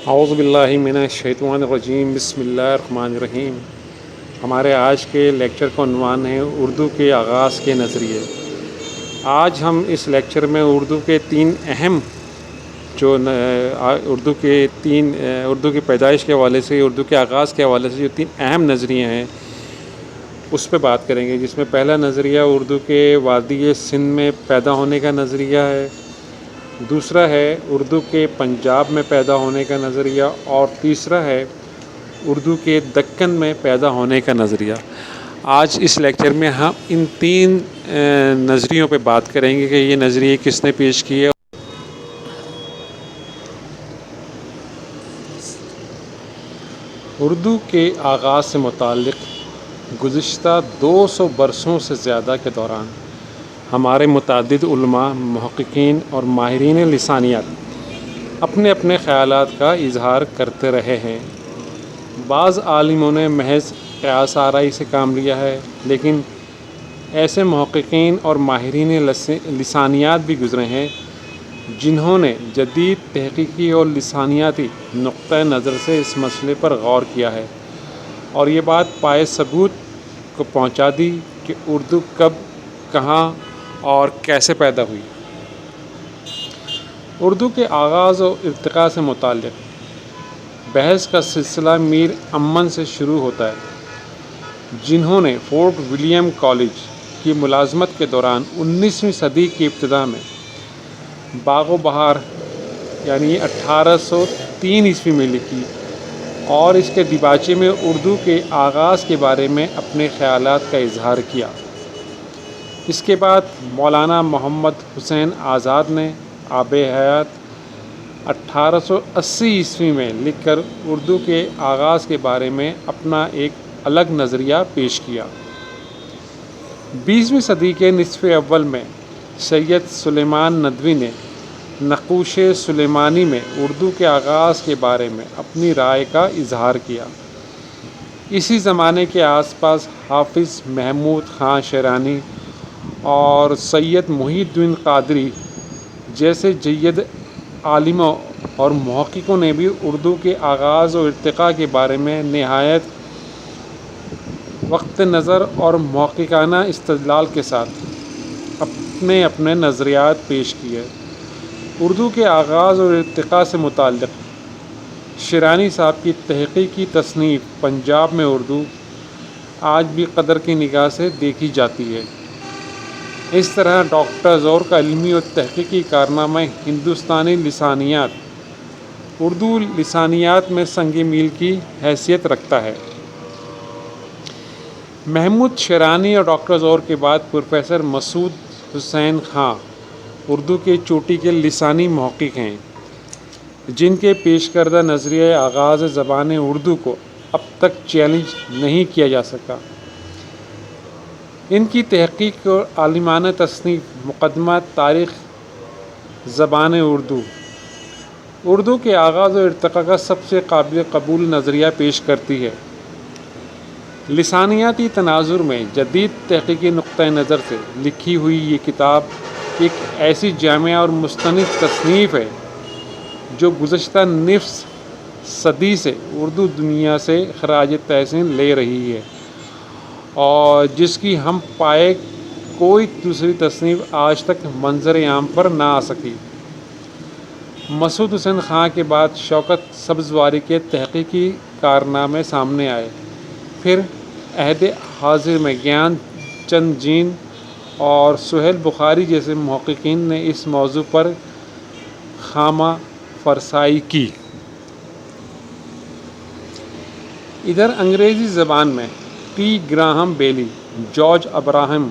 اعوذ باللہ من الشیطان الرجیم، بسم اللہ الرحمن الرحیم۔ ہمارے آج کے لیکچر کا عنوان ہے اردو کے آغاز کے نظریے۔ آج ہم اس لیکچر میں اردو کے تین اہم اردو کی پیدائش کے حوالے سے، اردو کے آغاز کے حوالے سے جو تین اہم نظریے ہیں اس پہ بات کریں گے، جس میں پہلا نظریہ اردو کے وادی سندھ میں پیدا ہونے کا نظریہ ہے، دوسرا ہے اردو کے پنجاب میں پیدا ہونے کا نظریہ، اور تیسرا ہے اردو کے دکن میں پیدا ہونے کا نظریہ۔ آج اس لیکچر میں ہم ان تین نظریوں پہ بات کریں گے کہ یہ نظریے کس نے پیش کیے۔ اردو کے آغاز سے متعلق گزشتہ 200 برسوں سے زیادہ کے دوران ہمارے متعدد علماء، محققین اور ماہرین لسانیات اپنے اپنے خیالات کا اظہار کرتے رہے ہیں۔ بعض عالموں نے محض قیاس آرائی سے کام لیا ہے، لیکن ایسے محققین اور ماہرین لسانیات بھی گزرے ہیں جنہوں نے جدید تحقیقی اور لسانیاتی نقطۂ نظر سے اس مسئلے پر غور کیا ہے اور یہ بات پائے ثبوت کو پہنچا دی کہ اردو کب، کہاں اور کیسے پیدا ہوئی۔ اردو کے آغاز و ارتقاء سے متعلق بحث کا سلسلہ میر امن سے شروع ہوتا ہے، جنہوں نے فورٹ ولیم کالج کی ملازمت کے دوران 19ویں صدی کی ابتدا میں باغ و بہار یعنی 1803 عیسوی میں لکھی اور اس کے دیباچے میں اردو کے آغاز کے بارے میں اپنے خیالات کا اظہار کیا۔ اس کے بعد مولانا محمد حسین آزاد نے آب حیات 1880 عیسوی میں لکھ کر اردو کے آغاز کے بارے میں اپنا ایک الگ نظریہ پیش کیا۔ 20ویں صدی کے نصف اول میں سید سلیمان ندوی نے نقوش سلیمانی میں اردو کے آغاز کے بارے میں اپنی رائے کا اظہار کیا۔ اسی زمانے کے آس پاس حافظ محمود خان شیرانی اور سید محی الدین قادری جیسے جید عالموں اور محققوں نے بھی اردو کے آغاز و ارتقاء کے بارے میں نہایت وقت نظر اور محققانہ استدلال کے ساتھ اپنے اپنے نظریات پیش کیے۔ اردو کے آغاز اور ارتقاء سے متعلق شیرانی صاحب کی تحقیقی تصنیف پنجاب میں اردو آج بھی قدر کی نگاہ سے دیکھی جاتی ہے۔ اس طرح ڈاکٹر زور کا علمی اور تحقیقی کارنامہ ہندوستانی لسانیات اردو لسانیات میں سنگ میل کی حیثیت رکھتا ہے۔ محمود شیرانی اور ڈاکٹر زور کے بعد پروفیسر مسعود حسین خان اردو کے چوٹی کے لسانی محقق ہیں، جن کے پیش کردہ نظریہ آغاز زبان اردو کو اب تک چیلنج نہیں کیا جا سکا۔ ان کی تحقیق اور عالمانہ تصنیف مقدمہ تاریخ زبان اردو کے آغاز و ارتقاء کا سب سے قابل قبول نظریہ پیش کرتی ہے۔ لسانیاتی تناظر میں جدید تحقیقی نقطۂ نظر سے لکھی ہوئی یہ کتاب ایک ایسی جامع اور مستند تصنیف ہے جو گزشتہ نصف صدی سے اردو دنیا سے خراج تحسین لے رہی ہے اور جس کی ہم پائے کوئی دوسری تصنیف آج تک منظر عام پر نہ آ سکی۔ مسعود حسین خان کے بعد شوکت سبزواری کے تحقیقی کارنامے سامنے آئے، پھر عہد حاضر میں گیان چند جین اور سہیل بخاری جیسے محققین نے اس موضوع پر خامہ فرسائی کی۔ ادھر انگریزی زبان میں ٹی گراہم بیلی، جارج ابراہم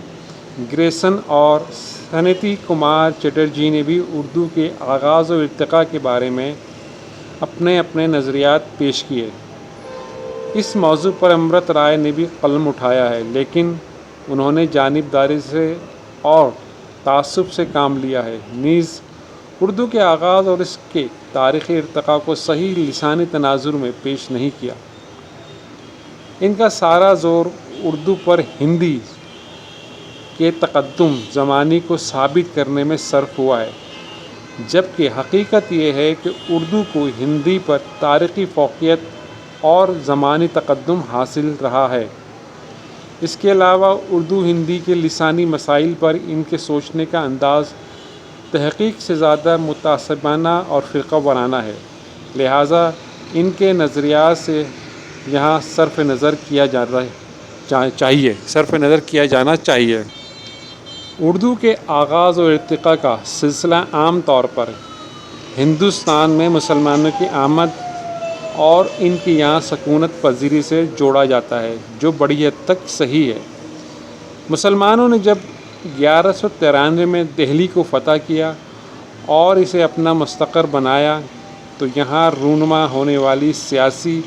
گریسن اور سنیتی کمار چٹرجی نے بھی اردو کے آغاز و ارتقاء کے بارے میں اپنے اپنے نظریات پیش کیے۔ اس موضوع پر امرت رائے نے بھی قلم اٹھایا ہے، لیکن انہوں نے جانبداری سے اور تعصب سے کام لیا ہے، نیز اردو کے آغاز اور اس کے تاریخی ارتقاء کو صحیح لسانی تناظر میں پیش نہیں کیا۔ ان کا سارا زور اردو پر ہندی کے تقدم زمانی کو ثابت کرنے میں صرف ہوا ہے۔ جبکہ حقیقت یہ ہے کہ اردو کو ہندی پر تاریخی فوقیت اور زمانی تقدم حاصل رہا ہے۔ اس کے علاوہ اردو ہندی کے لسانی مسائل پر ان کے سوچنے کا انداز تحقیق سے زیادہ متعصبانہ اور فرقہ وارانہ ہے، لہٰذا ان کے نظریات سے یہاں صرف نظر کیا جانا چاہیے۔ اردو کے آغاز اور ارتقاء کا سلسلہ عام طور پر ہندوستان میں مسلمانوں کی آمد اور ان کی یہاں سکونت پذیری سے جوڑا جاتا ہے، جو بڑی حد تک صحیح ہے۔ مسلمانوں نے جب 1193 میں دہلی کو فتح کیا اور اسے اپنا مستقر بنایا تو یہاں رونما ہونے والی سیاسی،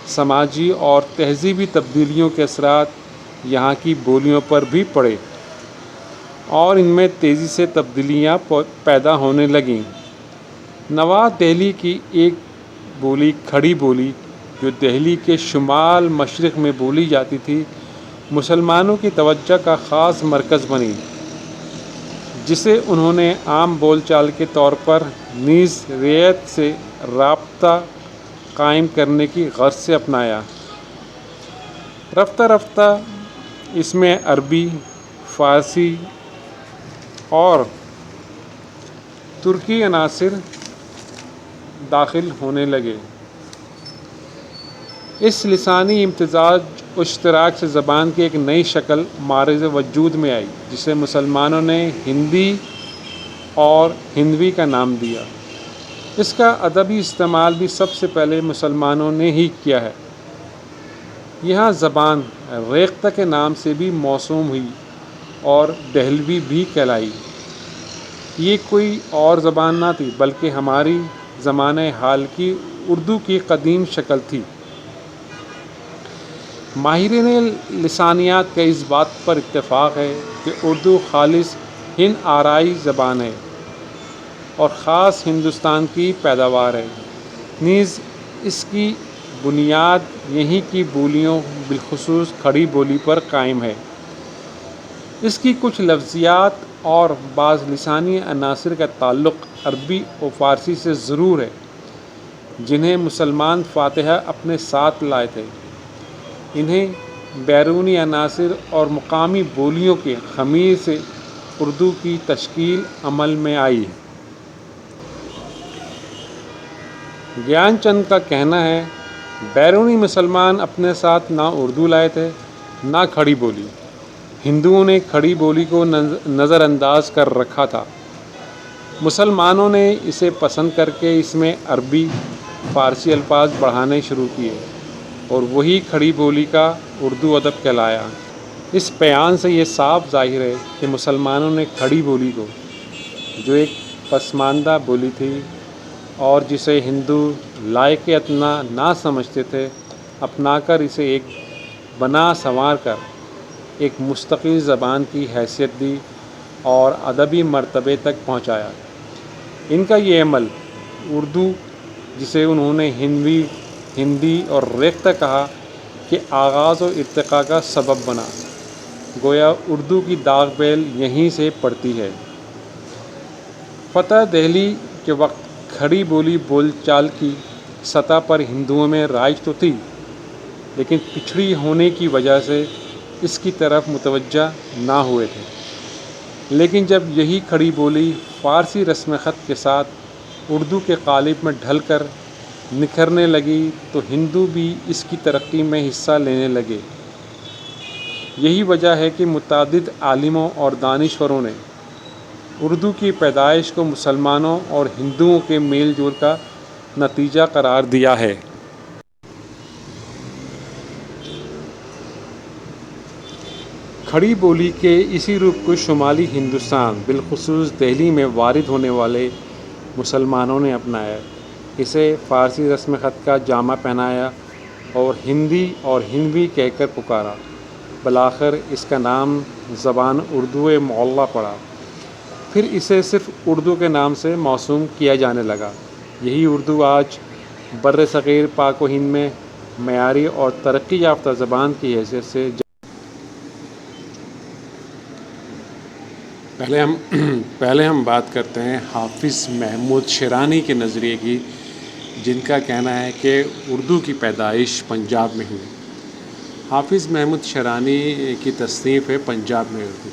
سماجی اور تہذیبی تبدیلیوں کے اثرات یہاں کی بولیوں پر بھی پڑے اور ان میں تیزی سے تبدیلیاں پیدا ہونے لگیں۔ نواں دہلی کی ایک بولی کھڑی بولی، جو دہلی کے شمال مشرق میں بولی جاتی تھی، مسلمانوں کی توجہ کا خاص مرکز بنی، جسے انہوں نے عام بول چال کے طور پر نیز ریت سے رابطہ قائم کرنے کی غرض سے اپنایا۔ رفتہ رفتہ اس میں عربی، فارسی اور ترکی عناصر داخل ہونے لگے۔ اس لسانی امتزاج و اشتراک سے زبان کی ایک نئی شکل معرض وجود میں آئی، جسے مسلمانوں نے ہندی اور ہندوی کا نام دیا۔ اس کا ادبی استعمال بھی سب سے پہلے مسلمانوں نے ہی کیا ہے۔ یہاں زبان ریختہ کے نام سے بھی موسوم ہوئی اور دہلوی بھی کہلائی۔ یہ کوئی اور زبان نہ تھی بلکہ ہماری زمانہ حال کی اردو کی قدیم شکل تھی۔ ماہرین لسانیات کا اس بات پر اتفاق ہے کہ اردو خالص ہند آرائی زبان ہے اور خاص ہندوستان کی پیداوار ہے، نیز اس کی بنیاد یہیں کی بولیوں بالخصوص کھڑی بولی پر قائم ہے۔ اس کی کچھ لفظیات اور بعض لسانی عناصر کا تعلق عربی و فارسی سے ضرور ہے، جنہیں مسلمان فاتحہ اپنے ساتھ لائے تھے۔ انہیں بیرونی عناصر اور مقامی بولیوں کے خمیر سے اردو کی تشکیل عمل میں آئی۔ گیان چند کا کہنا ہے، بیرونی مسلمان اپنے ساتھ نہ اردو لائے تھے نہ کھڑی بولی، ہندوؤں نے کھڑی بولی کو نظر انداز کر رکھا تھا۔ مسلمانوں نے اسے پسند کر کے اس میں عربی، فارسی الفاظ بڑھانے شروع کیے اور وہی کھڑی بولی کا اردو ادب کہلایا۔ اس بیان سے یہ صاف ظاہر ہے کہ مسلمانوں نے کھڑی بولی کو، جو ایک پسماندہ بولی تھی اور جسے ہندو لائق ادنیٰ نہ سمجھتے تھے، اپنا کر اسے ایک بنا سنوار کر ایک مستقل زبان کی حیثیت دی اور ادبی مرتبے تک پہنچایا۔ ان کا یہ عمل اردو، جسے انہوں نے ہندی اور ریختہ کہا، کے آغاز و ارتقاء کا سبب بنا۔ گویا اردو کی داغ بیل یہیں سے پڑتی ہے۔ فتح دہلی کے وقت کھڑی بولی بول چال کی سطح پر ہندوؤں میں رائج تو تھی، لیکن پچھڑی ہونے کی وجہ سے اس کی طرف متوجہ نہ ہوئے تھے۔ لیکن جب یہی کھڑی بولی فارسی رسم خط کے ساتھ اردو کے قالب میں ڈھل کر نکھرنے لگی تو ہندو بھی اس کی ترقی میں حصہ لینے لگے۔ یہی وجہ ہے کہ متعدد عالموں اور دانشوروں نے اردو کی پیدائش کو مسلمانوں اور ہندوؤں کے میل جول کا نتیجہ قرار دیا ہے۔ کھڑی بولی کے اسی روپ کو شمالی ہندوستان بالخصوص دہلی میں وارد ہونے والے مسلمانوں نے اپنایا، اسے فارسی رسم خط کا جامہ پہنایا اور ہندی اور ہندوی کہہ کر پکارا۔ بالآخر اس کا نام زبان اردو معلیٰ پڑا، پھر اسے صرف اردو کے نام سے موسوم کیا جانے لگا۔ یہی اردو آج بر صغیر پاک و ہند میں معیاری اور ترقی یافتہ زبان کی حیثیت سے پہلے ہم بات کرتے ہیں حافظ محمود شیرانی کے نظریے کی، جن کا کہنا ہے کہ اردو کی پیدائش پنجاب میں ہوئی۔ حافظ محمود شیرانی کی تصنیف ہے پنجاب میں اردو۔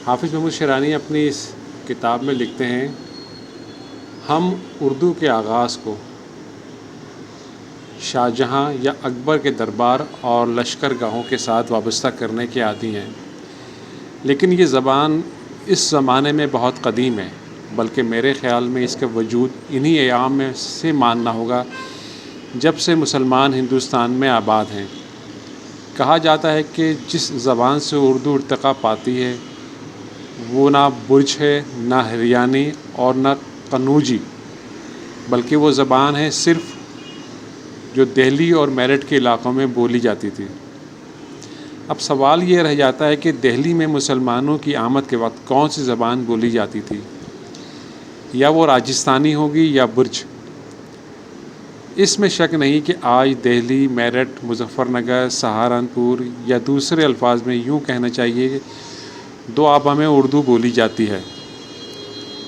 حافظ محمود شیرانی اپنی اس کتاب میں لکھتے ہیں، ہم اردو کے آغاز کو شاہجہاں یا اکبر کے دربار اور لشکر گاہوں کے ساتھ وابستہ کرنے کے عادی ہیں، لیکن یہ زبان اس زمانے میں بہت قدیم ہے، بلکہ میرے خیال میں اس کا وجود انہی ایام میں سے ماننا ہوگا جب سے مسلمان ہندوستان میں آباد ہیں۔ کہا جاتا ہے کہ جس زبان سے اردو ارتقا پاتی ہے وہ نہ برج ہے، نہ ہریانی اور نہ قنوجی، بلکہ وہ زبان ہے صرف جو دہلی اور میرٹھ کے علاقوں میں بولی جاتی تھی۔ اب سوال یہ رہ جاتا ہے کہ دہلی میں مسلمانوں کی آمد کے وقت کون سی زبان بولی جاتی تھی؟ یا وہ راجستھانی ہوگی یا برج۔ اس میں شک نہیں کہ آج دہلی، میرٹھ، مظفر نگر، سہارنپور یا دوسرے الفاظ میں یوں کہنا چاہیے کہ دوآبہ میں اردو بولی جاتی ہے،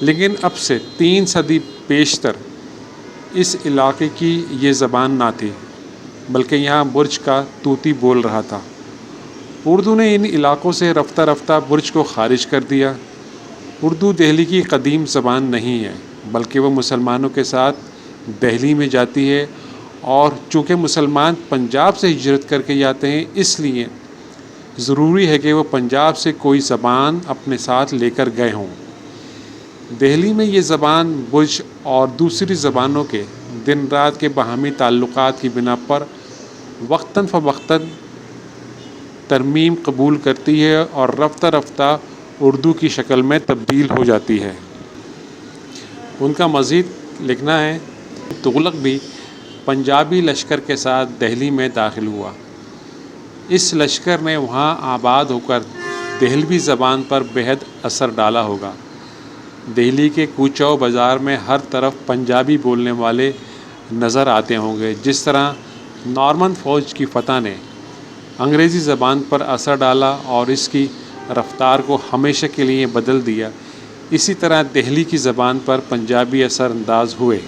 لیکن اب سے 3 صدی پیشتر اس علاقے کی یہ زبان نہ تھی، بلکہ یہاں برج کا طوطی بول رہا تھا۔ اردو نے ان علاقوں سے رفتہ رفتہ برج کو خارج کر دیا۔ اردو دہلی کی قدیم زبان نہیں ہے، بلکہ وہ مسلمانوں کے ساتھ دہلی میں جاتی ہے، اور چونکہ مسلمان پنجاب سے ہجرت کر کے جاتے ہیں، اس لیے ضروری ہے کہ وہ پنجاب سے کوئی زبان اپنے ساتھ لے کر گئے ہوں۔ دہلی میں یہ زبان برج اور دوسری زبانوں کے دن رات کے باہمی تعلقات کی بنا پر وقتاً فوقتاً ترمیم قبول کرتی ہے اور رفتہ رفتہ اردو کی شکل میں تبدیل ہو جاتی ہے۔ ان کا مزید لکھنا ہے، تغلق بھی پنجابی لشکر کے ساتھ دہلی میں داخل ہوا۔ اس لشکر نے وہاں آباد ہو کر دہلوی زبان پر بہت اثر ڈالا ہوگا۔ دہلی کے کوچہ و بازار میں ہر طرف پنجابی بولنے والے نظر آتے ہوں گے۔ جس طرح نارمن فوج کی فتح نے انگریزی زبان پر اثر ڈالا اور اس کی رفتار کو ہمیشہ کے لیے بدل دیا، اسی طرح دہلی کی زبان پر پنجابی اثر انداز ہوئے۔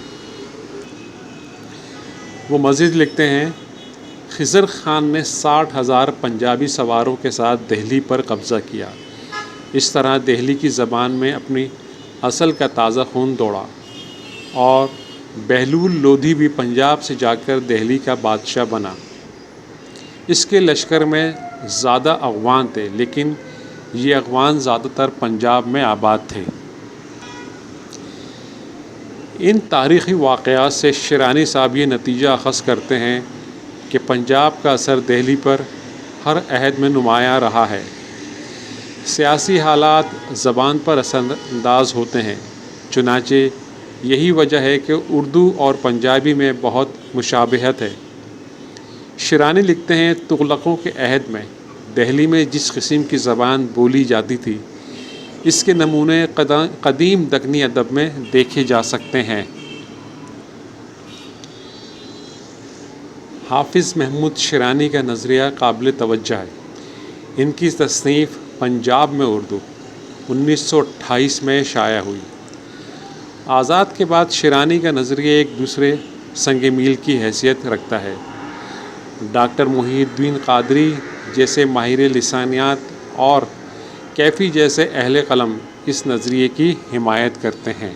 وہ مزید لکھتے ہیں، خضر خان نے 60,000 پنجابی سواروں کے ساتھ دہلی پر قبضہ کیا۔ اس طرح دہلی کی زبان میں اپنی اصل کا تازہ خون دوڑا، اور بہلول لودھی بھی پنجاب سے جا کر دہلی کا بادشاہ بنا۔ اس کے لشکر میں زیادہ اغوان تھے، لیکن یہ اغوان زیادہ تر پنجاب میں آباد تھے۔ ان تاریخی واقعات سے شیرانی صاحب یہ نتیجہ اخذ کرتے ہیں کہ پنجاب کا اثر دہلی پر ہر عہد میں نمایاں رہا ہے۔ سیاسی حالات زبان پر اثر انداز ہوتے ہیں، چنانچہ یہی وجہ ہے کہ اردو اور پنجابی میں بہت مشابہت ہے۔ شیرانی لکھتے ہیں، تغلقوں کے عہد میں دہلی میں جس قسم کی زبان بولی جاتی تھی، اس کے نمونے قدیم دکنی ادب میں دیکھے جا سکتے ہیں۔ حافظ محمود شیرانی کا نظریہ قابل توجہ ہے۔ ان کی تصنیف پنجاب میں اردو 1928 میں شائع ہوئی۔ آزاد کے بعد شیرانی کا نظریہ ایک دوسرے سنگ میل کی حیثیت رکھتا ہے۔ ڈاکٹر محی الدین قادری جیسے ماہر لسانیات اور کیفی جیسے اہل قلم اس نظریے کی حمایت کرتے ہیں۔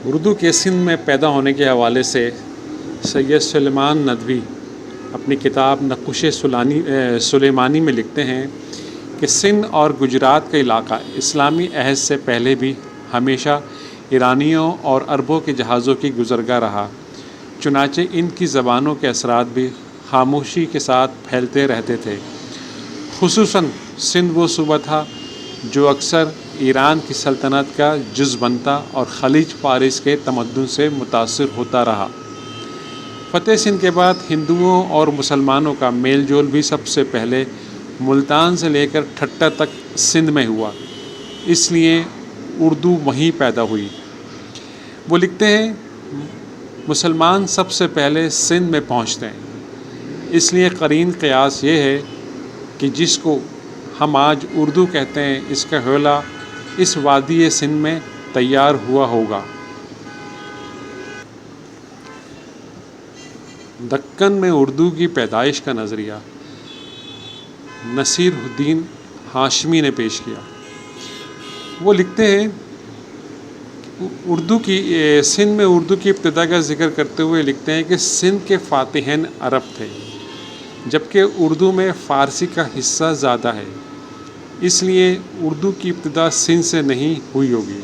اردو کے سندھ میں پیدا ہونے کے حوالے سے سید سلیمان ندوی اپنی کتاب نقوش سلیمانی میں لکھتے ہیں کہ سندھ اور گجرات کا علاقہ اسلامی عہد سے پہلے بھی ہمیشہ ایرانیوں اور عربوں کے جہازوں کی گزرگاہ رہا، چنانچہ ان کی زبانوں کے اثرات بھی خاموشی کے ساتھ پھیلتے رہتے تھے۔ خصوصاً سندھ وہ صوبہ تھا جو اکثر ایران کی سلطنت کا جز بنتا اور خلیج فارس کے تمدن سے متاثر ہوتا رہا۔ فتح سندھ کے بعد ہندوؤں اور مسلمانوں کا میل جول بھی سب سے پہلے ملتان سے لے کر ٹھٹہ تک سندھ میں ہوا، اس لیے اردو وہیں پیدا ہوئی۔ وہ لکھتے ہیں، مسلمان سب سے پہلے سندھ میں پہنچتے ہیں، اس لیے قرین قیاس یہ ہے کہ جس کو ہم آج اردو کہتے ہیں، اس کا حوالہ اس وادی سندھ میں تیار ہوا ہوگا۔ دکن میں اردو کی پیدائش کا نظریہ نصیر الدین ہاشمی نے پیش کیا۔ وہ لکھتے ہیں سندھ میں اردو کی ابتدا کا ذکر کرتے ہوئے لکھتے ہیں کہ سندھ کے فاتحین عرب تھے، جبکہ اردو میں فارسی کا حصہ زیادہ ہے، اس لیے اردو کی ابتدا سندھ سے نہیں ہوئی ہوگی۔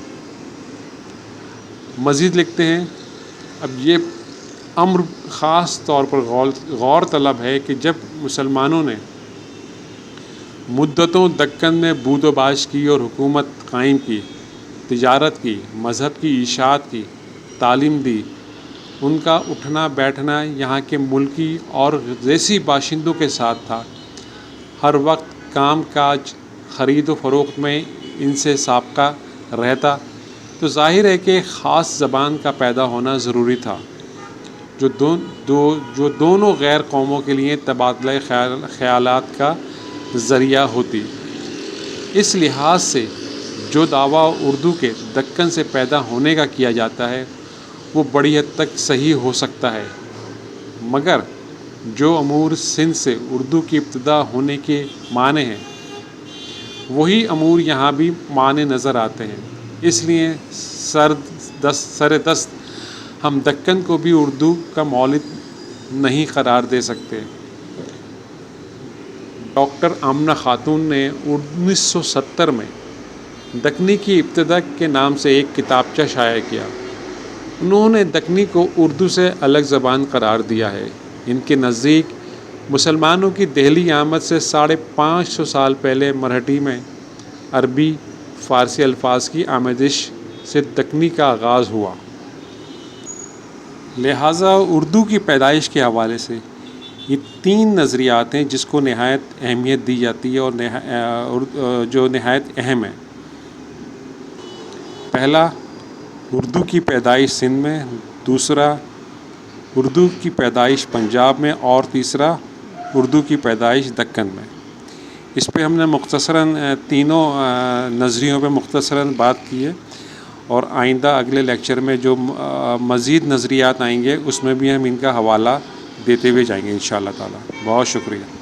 مزید لکھتے ہیں اب یہ امر خاص طور پر غور طلب ہے کہ جب مسلمانوں نے مدتوں دکن میں بود و باش کی اور حکومت قائم کی، تجارت کی، مذہب کی اشاعت کی، تعلیم دی، ان کا اٹھنا بیٹھنا یہاں کے ملکی اور دیسی باشندوں کے ساتھ تھا، ہر وقت کام کاج خرید و فروخت میں ان سے سابقہ رہتا، تو ظاہر ہے کہ ایک خاص زبان کا پیدا ہونا ضروری تھا جو دونوں غیر قوموں کے لیے تبادلہ خیالات کا ذریعہ ہوتی۔ اس لحاظ سے جو دعویٰ اردو کے دکن سے پیدا ہونے کا کیا جاتا ہے وہ بڑی حد تک صحیح ہو سکتا ہے، مگر جو امور سندھ سے اردو کی ابتدا ہونے کے معنی ہیں وہی امور یہاں بھی معنی نظر آتے ہیں، اس لیے سر دست ہم دکن کو بھی اردو کا مولد نہیں قرار دے سکتے۔ ڈاکٹر آمنہ خاتون نے 1970 میں دکنی کی ابتدا کے نام سے ایک کتابچہ شائع کیا۔ انہوں نے دکنی کو اردو سے الگ زبان قرار دیا ہے۔ ان کے نزدیک مسلمانوں کی دہلی آمد سے 550 سال پہلے مرہٹی میں عربی فارسی الفاظ کی آمیزش سے دکنی کا آغاز ہوا۔ لہٰذا اردو کی پیدائش کے حوالے سے یہ 3 نظریات ہیں جس کو نہایت اہمیت دی جاتی ہے اور جو نہایت اہم ہے۔ پہلا، اردو کی پیدائش سندھ میں، دوسرا اردو کی پیدائش پنجاب میں، اور تیسرا اردو کی پیدائش دکن میں۔ اس پہ ہم نے مختصراً تینوں نظریوں پہ مختصراً بات کی ہے، اور آئندہ اگلے لیکچر میں جو مزید نظریات آئیں گے اس میں بھی ہم ان کا حوالہ دیتے ہوئے جائیں گے انشاءاللہ تعالیٰ۔ بہت شکریہ۔